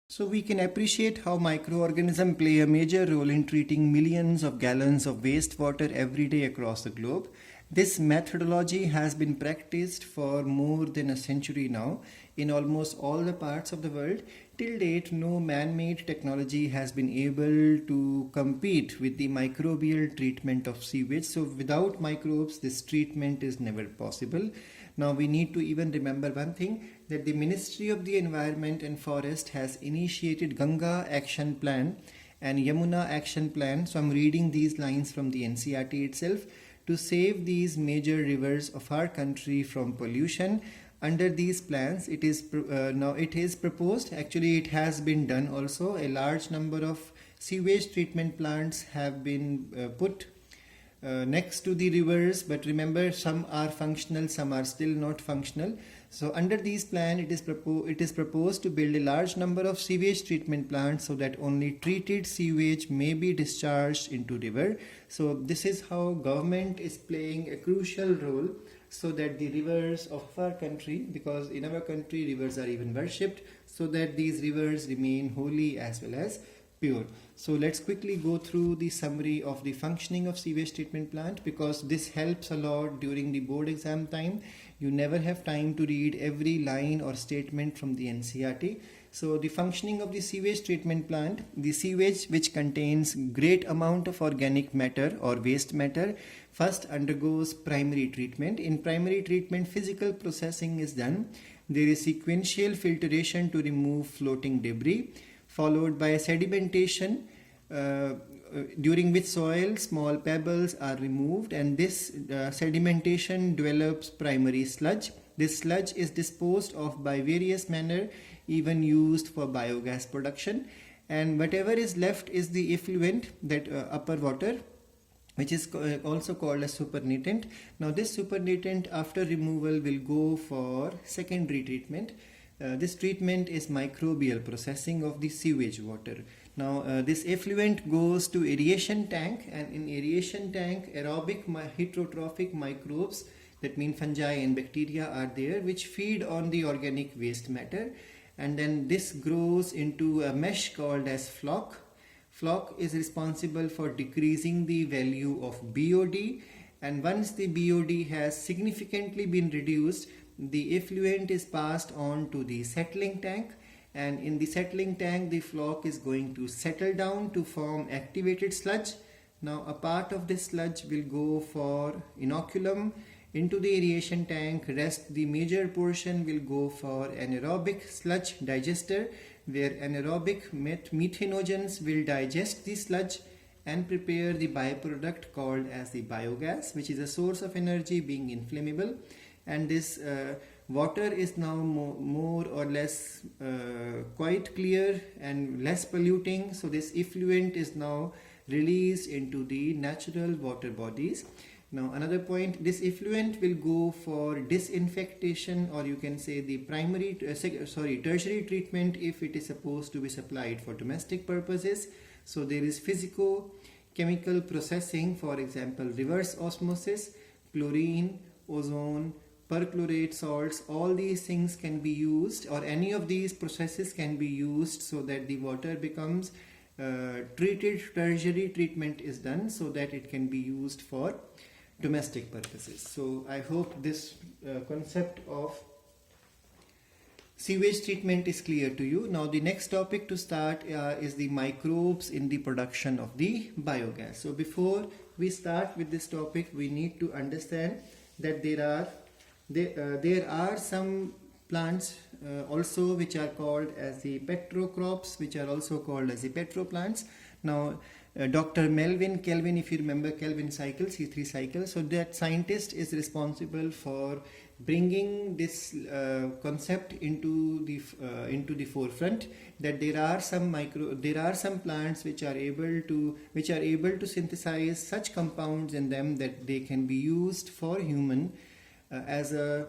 So we can appreciate how microorganisms play a major role in treating millions of gallons of wastewater every day across the globe. This methodology has been practiced for more than a century now in almost all the parts of the world. Till date, no man-made technology has been able to compete with the microbial treatment of sewage. So without microbes, this treatment is never possible. Now we need to even remember one thing, that the Ministry of the Environment and Forest has initiated Ganga Action Plan and Yamuna Action Plan. So I'm reading these lines from the NCERT itself, to save these major rivers of our country from pollution. Under these plans, it is proposed, actually it has been done also, a large number of sewage treatment plants have been put next to the rivers, but remember, some are functional, some are still not functional. So under these plan, it is proposed to build a large number of sewage treatment plants so that only treated sewage may be discharged into river. So this is how government is playing a crucial role, so that the rivers of our country, because in our country rivers are even worshipped, so that these rivers remain holy as well as pure. So let's quickly go through the summary of the functioning of sewage treatment plant, because this helps a lot during the board exam time. You never have time to read every line or statement from the NCERT. So the functioning of the sewage treatment plant, the sewage which contains great amount of organic matter or waste matter first undergoes primary treatment. In primary treatment, physical processing is done. There is sequential filtration to remove floating debris, followed by sedimentation, during which soil small pebbles are removed, and this sedimentation develops primary sludge. This sludge is disposed of by various manner, even used for biogas production, and whatever is left is the effluent, that upper water, which is also called as supernatant. Now this supernatant after removal will go for secondary treatment. This treatment is microbial processing of the sewage water. Now this effluent goes to aeration tank, and in aeration tank aerobic heterotrophic microbes, that mean fungi and bacteria, are there, which feed on the organic waste matter, and then this grows into a mesh called as floc. Floc is responsible for decreasing the value of BOD, and once the BOD has significantly been reduced, the effluent is passed on to the settling tank, and in the settling tank the floc is going to settle down to form activated sludge. Now a part of this sludge will go for inoculum into the aeration tank. Rest, the major portion, will go for anaerobic sludge digester, where anaerobic methanogens will digest the sludge and prepare the byproduct called as the biogas, which is a source of energy being inflammable. And this water is now more or less quite clear and less polluting. So this effluent is now released into the natural water bodies. Now another point, this effluent will go for disinfectation, or you can say the tertiary treatment if it is supposed to be supplied for domestic purposes. So there is physico-chemical processing, for example reverse osmosis, chlorine, ozone, perchlorate salts, all these things can be used, or any of these processes can be used, so that the water becomes treated. Tertiary treatment is done so that it can be used for domestic purposes. So I hope this concept of sewage treatment is clear to you. Now the next topic to start is the microbes in the production of the biogas. So before we start with this topic, we need to understand that there are some plants also which are called as the petrocrops, which are also called as the petroplants. Now Dr. Melvin Kelvin, if you remember Kelvin cycle, C3 cycle, so that scientist is responsible for bringing this concept into the forefront, that there are some plants which are able to synthesize such compounds in them that they can be used for human as a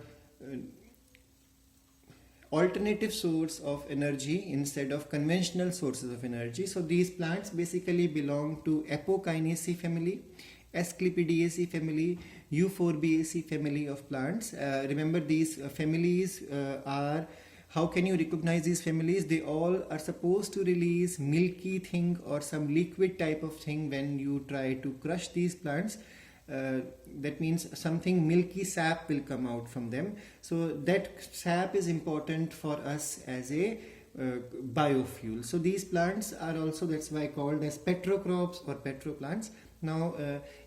alternative source of energy instead of conventional sources of energy. So these plants basically belong to Apocinaceae family, Asclepiadaceae family, Euphorbiaceae family of plants. Remember, these families are How can you recognize these families? They all are supposed to release milky thing or some liquid type of thing when you try to crush these plants. That means something milky sap will come out from them. So that sap is important for us as a biofuel. So these plants are also, that's why called as petrocrops or petroplants. Now,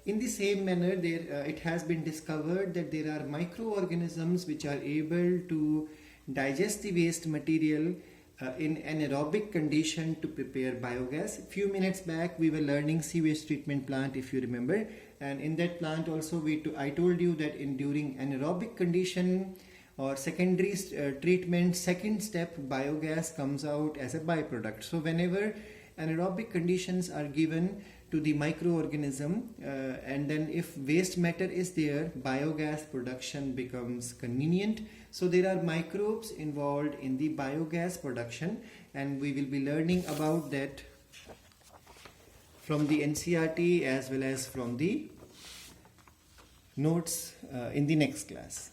in the same manner, it has been discovered that there are microorganisms which are able to digest the waste material in anaerobic condition to prepare biogas. A few minutes back we were learning sewage treatment plant, if you remember, and in that plant also I told you that during anaerobic condition or secondary treatment, second step, biogas comes out as a byproduct. So whenever anaerobic conditions are given to the microorganism and then if waste matter is there, biogas production becomes convenient. So there are microbes involved in the biogas production, and we will be learning about that from the NCERT as well as from the notes in the next class.